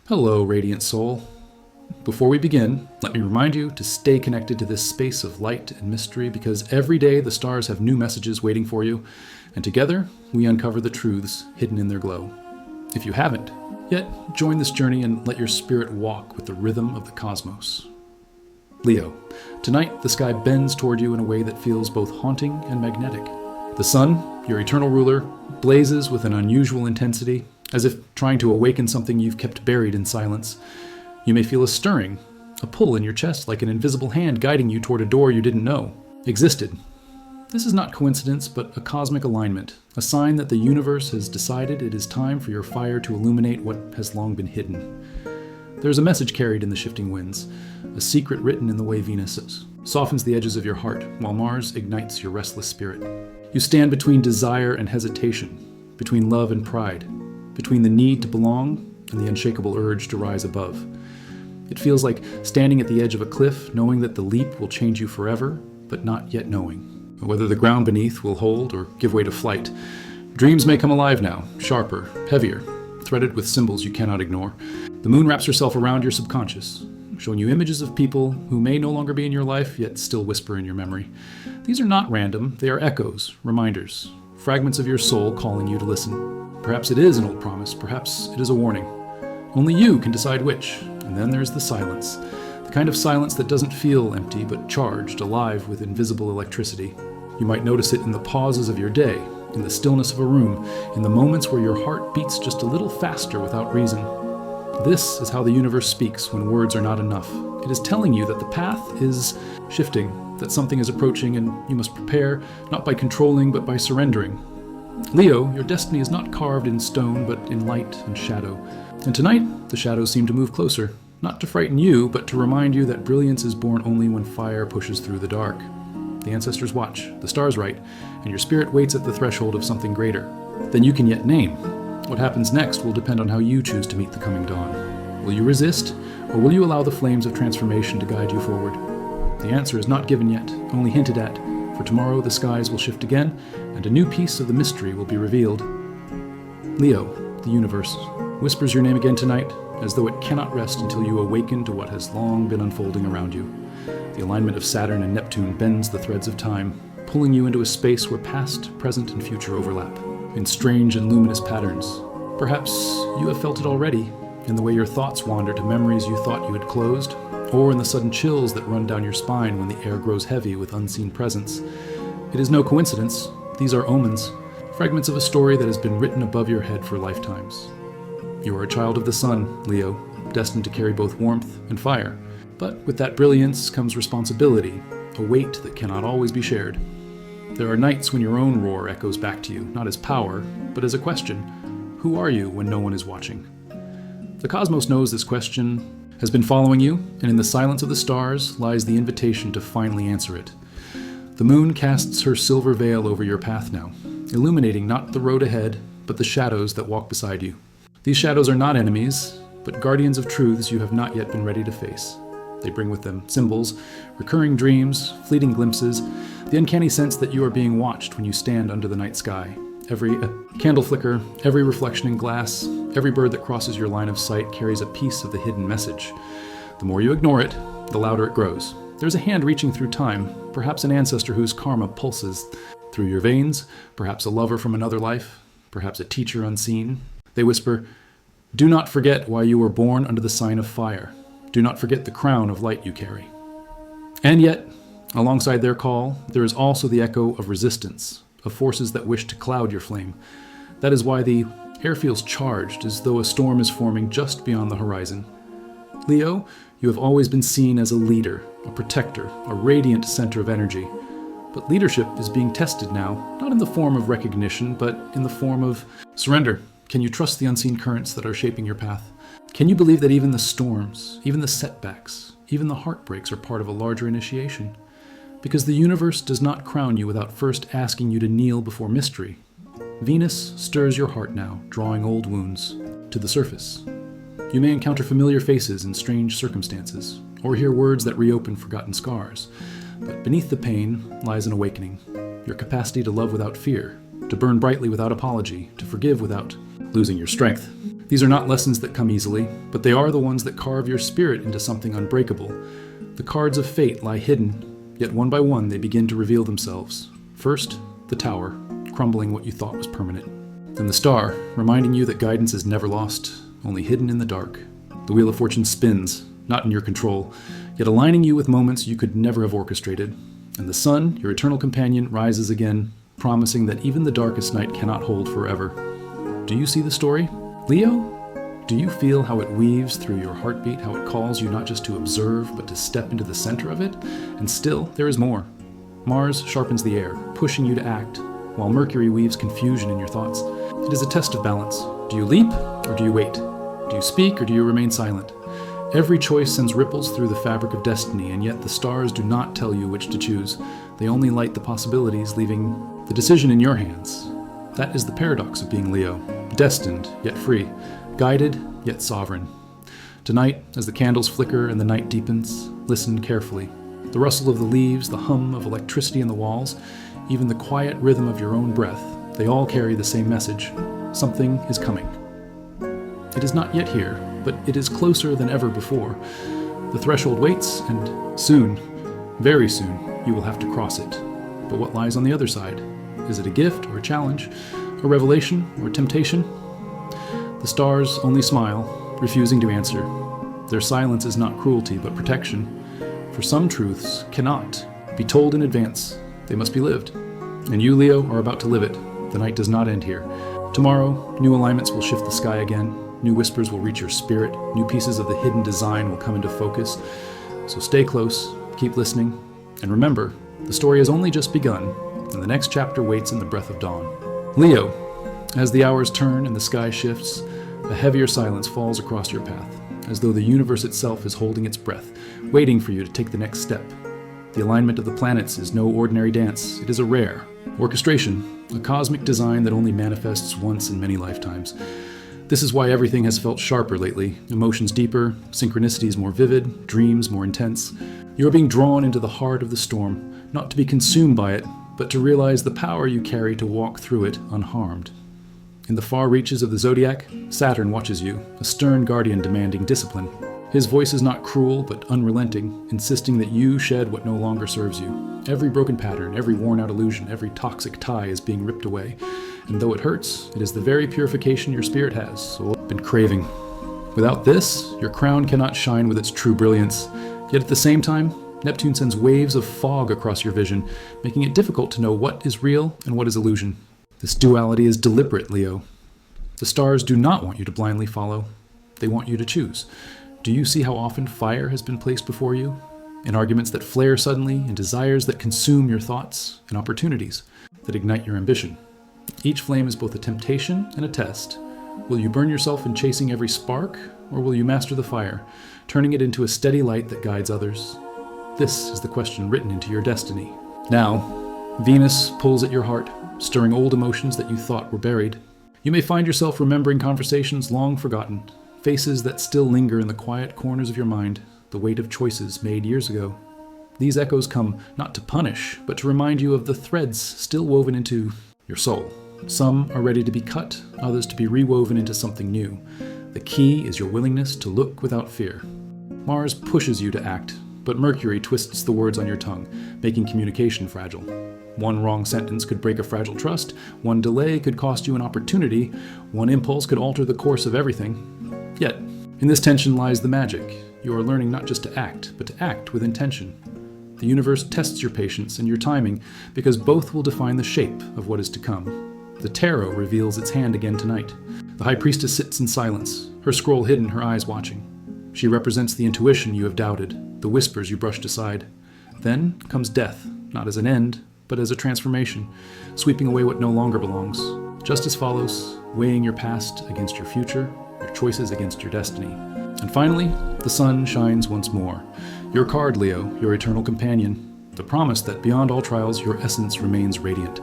Hello, Radiant Soul. Before we begin, let me remind you to stay connected to this space of light and mystery because every day the stars have new messages waiting for you, and together we uncover the truths hidden in their glow. If you haven't yet, join this journey and let your spirit walk with the rhythm of the cosmos. Leo, tonight the sky bends toward you in a way that feels both haunting and magnetic. The sun, your eternal ruler, blazes with an unusual intensity, as if trying to awaken something you've kept buried in silence. You may feel a stirring, a pull in your chest like an invisible hand guiding you toward a door you didn't know existed. This is not coincidence, but a cosmic alignment, a sign that the universe has decided it is time for your fire to illuminate what has long been hidden. There's a message carried in the shifting winds, a secret written in the way Venus softens the edges of your heart, while Mars ignites your restless spirit. You stand between desire and hesitation, between love and pride, between the need to belong and the unshakable urge to rise above. It feels like standing at the edge of a cliff, knowing that the leap will change you forever, but not yet knowing whether the ground beneath will hold or give way to flight. Dreams may come alive now, sharper, heavier, threaded with symbols you cannot ignore. The moon wraps herself around your subconscious, showing you images of people who may no longer be in your life, yet still whisper in your memory. These are not random, they are echoes, reminders, fragments of your soul calling you to listen. Perhaps it is an old promise, perhaps it is a warning. Only you can decide which. And then there's the silence. The kind of silence that doesn't feel empty, but charged, alive with invisible electricity. You might notice it in the pauses of your day, in the stillness of a room, in the moments where your heart beats just a little faster without reason. This is how the universe speaks when words are not enough. It is telling you that the path is shifting, that something is approaching, and you must prepare, not by controlling, but by surrendering. Leo, your destiny is not carved in stone, but in light and shadow. And tonight, the shadows seem to move closer, not to frighten you, but to remind you that brilliance is born only when fire pushes through the dark. The ancestors watch, the stars write, and your spirit waits at the threshold of something greater than you can yet name. What happens next will depend on how you choose to meet the coming dawn. Will you resist, or will you allow the flames of transformation to guide you forward? The answer is not given yet, only hinted at. For tomorrow the skies will shift again, and a new piece of the mystery will be revealed. Leo, the universe, whispers your name again tonight, as though it cannot rest until you awaken to what has long been unfolding around you. The alignment of Saturn and Neptune bends the threads of time, pulling you into a space where past, present, and future overlap, in strange and luminous patterns. Perhaps you have felt it already, in the way your thoughts wander to memories you thought you had closed, or in the sudden chills that run down your spine when the air grows heavy with unseen presence. It is no coincidence. These are omens, fragments of a story that has been written above your head for lifetimes. You are a child of the sun, Leo, destined to carry both warmth and fire. But with that brilliance comes responsibility, a weight that cannot always be shared. There are nights when your own roar echoes back to you, not as power, but as a question. Who are you when no one is watching? The cosmos knows this question has been following you, and in the silence of the stars lies the invitation to finally answer it. The moon casts her silver veil over your path now, illuminating not the road ahead, but the shadows that walk beside you. These shadows are not enemies, but guardians of truths you have not yet been ready to face. They bring with them symbols, recurring dreams, fleeting glimpses, the uncanny sense that you are being watched when you stand under the night sky. Every candle flicker, every reflection in glass, every bird that crosses your line of sight carries a piece of the hidden message. The more you ignore it, the louder it grows. There's a hand reaching through time, perhaps an ancestor whose karma pulses through your veins, perhaps a lover from another life, perhaps a teacher unseen. They whisper, "Do not forget why you were born under the sign of fire. Do not forget the crown of light you carry." And yet, alongside their call, there is also the echo of resistance, of forces that wish to cloud your flame. That is why the air feels charged, as though a storm is forming just beyond the horizon. Leo, you have always been seen as a leader, a protector, a radiant center of energy. But leadership is being tested now, not in the form of recognition, but in the form of surrender. Can you trust the unseen currents that are shaping your path? Can you believe that even the storms, even the setbacks, even the heartbreaks are part of a larger initiation? Because the universe does not crown you without first asking you to kneel before mystery. Venus stirs your heart now, drawing old wounds to the surface. You may encounter familiar faces in strange circumstances, or hear words that reopen forgotten scars. But beneath the pain lies an awakening, your capacity to love without fear, to burn brightly without apology, to forgive without losing your strength. These are not lessons that come easily, but they are the ones that carve your spirit into something unbreakable. The cards of fate lie hidden, yet one by one they begin to reveal themselves. First, the tower, crumbling what you thought was permanent. Then the star, reminding you that guidance is never lost, only hidden in the dark. The wheel of fortune spins, not in your control, yet aligning you with moments you could never have orchestrated. And the sun, your eternal companion, rises again, promising that even the darkest night cannot hold forever. Do you see the story? Leo? Do you feel how it weaves through your heartbeat, how it calls you not just to observe, but to step into the center of it? And still, there is more. Mars sharpens the air, pushing you to act, while Mercury weaves confusion in your thoughts. It is a test of balance. Do you leap, or do you wait? Do you speak, or do you remain silent? Every choice sends ripples through the fabric of destiny, and yet the stars do not tell you which to choose. They only light the possibilities, leaving the decision in your hands. That is the paradox of being Leo. Destined, yet free. Guided, yet sovereign. Tonight, as the candles flicker and the night deepens, listen carefully. The rustle of the leaves, the hum of electricity in the walls, even the quiet rhythm of your own breath, they all carry the same message. Something is coming. It is not yet here, but it is closer than ever before. The threshold waits, and soon, very soon, you will have to cross it. But what lies on the other side? Is it a gift or a challenge? A revelation or temptation? The stars only smile, refusing to answer. Their silence is not cruelty, but protection. For some truths cannot be told in advance. They must be lived. And you, Leo, are about to live it. The night does not end here. Tomorrow, new alignments will shift the sky again. New whispers will reach your spirit. New pieces of the hidden design will come into focus. So stay close, keep listening, and remember, the story has only just begun, and the next chapter waits in the breath of dawn. Leo, as the hours turn and the sky shifts, a heavier silence falls across your path, as though the universe itself is holding its breath, waiting for you to take the next step. The alignment of the planets is no ordinary dance. It is a rare orchestration, a cosmic design that only manifests once in many lifetimes. This is why everything has felt sharper lately, emotions deeper, synchronicities more vivid, dreams more intense. You are being drawn into the heart of the storm, not to be consumed by it, but to realize the power you carry to walk through it unharmed. In the far reaches of the zodiac, Saturn watches you, a stern guardian demanding discipline. His voice is not cruel, but unrelenting, insisting that you shed what no longer serves you. Every broken pattern, every worn-out illusion, every toxic tie is being ripped away. And though it hurts, it is the very purification your spirit has been craving. Without this, your crown cannot shine with its true brilliance. Yet at the same time, Neptune sends waves of fog across your vision, making it difficult to know what is real and what is illusion. This duality is deliberate, Leo. The stars do not want you to blindly follow. They want you to choose. Do you see how often fire has been placed before you? In arguments that flare suddenly, in desires that consume your thoughts, in opportunities that ignite your ambition. Each flame is both a temptation and a test. Will you burn yourself in chasing every spark, or will you master the fire, turning it into a steady light that guides others? This is the question written into your destiny. Now, Venus pulls at your heart, stirring old emotions that you thought were buried. You may find yourself remembering conversations long forgotten, faces that still linger in the quiet corners of your mind, the weight of choices made years ago. These echoes come not to punish, but to remind you of the threads still woven into your soul. Some are ready to be cut, others to be rewoven into something new. The key is your willingness to look without fear. Mars pushes you to act, but Mercury twists the words on your tongue, making communication fragile. One wrong sentence could break a fragile trust, one delay could cost you an opportunity, one impulse could alter the course of everything. Yet, in this tension lies the magic. You are learning not just to act, but to act with intention. The universe tests your patience and your timing, because both will define the shape of what is to come. The tarot reveals its hand again tonight. The high priestess sits in silence, her scroll hidden, her eyes watching. She represents the intuition you have doubted, the whispers you brushed aside. Then comes death, not as an end, but as a transformation, sweeping away what no longer belongs. Justice follows, weighing your past against your future, your choices against your destiny. And finally, the sun shines once more. Your card, Leo, your eternal companion. The promise that beyond all trials, your essence remains radiant.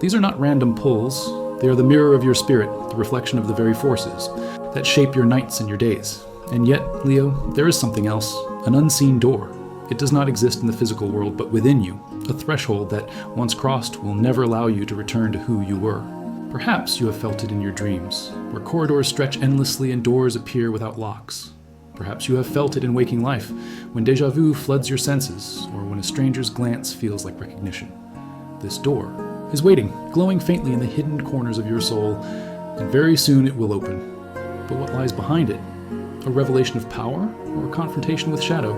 These are not random pulls. They are the mirror of your spirit, the reflection of the very forces that shape your nights and your days. And yet, Leo, there is something else, an unseen door. It does not exist in the physical world, but within you, a threshold that, once crossed, will never allow you to return to who you were. Perhaps you have felt it in your dreams, where corridors stretch endlessly and doors appear without locks. Perhaps you have felt it in waking life, when déjà vu floods your senses, or when a stranger's glance feels like recognition. This door is waiting, glowing faintly in the hidden corners of your soul, and very soon it will open. But what lies behind it? A revelation of power, or a confrontation with shadow?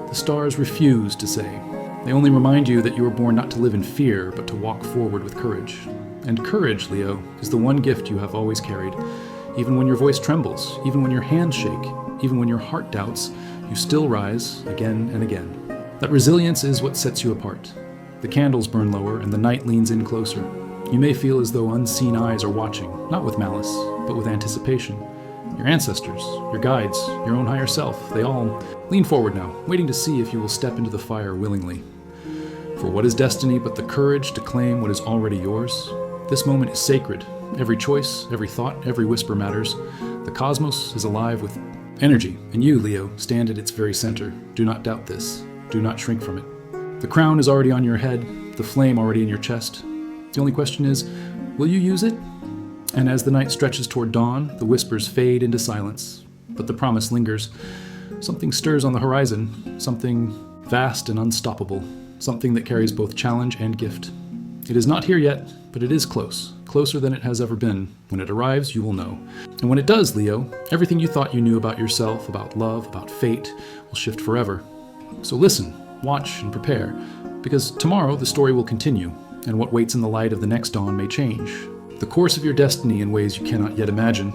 The stars refuse to say. They only remind you that you were born not to live in fear, but to walk forward with courage. And courage, Leo, is the one gift you have always carried. Even when your voice trembles, even when your hands shake, even when your heart doubts, you still rise again and again. That resilience is what sets you apart. The candles burn lower and the night leans in closer. You may feel as though unseen eyes are watching, not with malice, but with anticipation. Your ancestors, your guides, your own higher self, they all lean forward now, waiting to see if you will step into the fire willingly. For what is destiny but the courage to claim what is already yours? This moment is sacred. Every choice, every thought, every whisper matters. The cosmos is alive with energy, and you, Leo, stand at its very center. Do not doubt this. Do not shrink from it. The crown is already on your head, the flame already in your chest. The only question is, will you use it? And as the night stretches toward dawn, the whispers fade into silence. But the promise lingers. Something stirs on the horizon, something vast and unstoppable, something that carries both challenge and gift. It is not here yet, but it is close, closer than it has ever been. When it arrives, you will know. And when it does, Leo, everything you thought you knew about yourself, about love, about fate, will shift forever. So listen, watch, and prepare, because tomorrow the story will continue, and what waits in the light of the next dawn may change. The course of your destiny in ways you cannot yet imagine.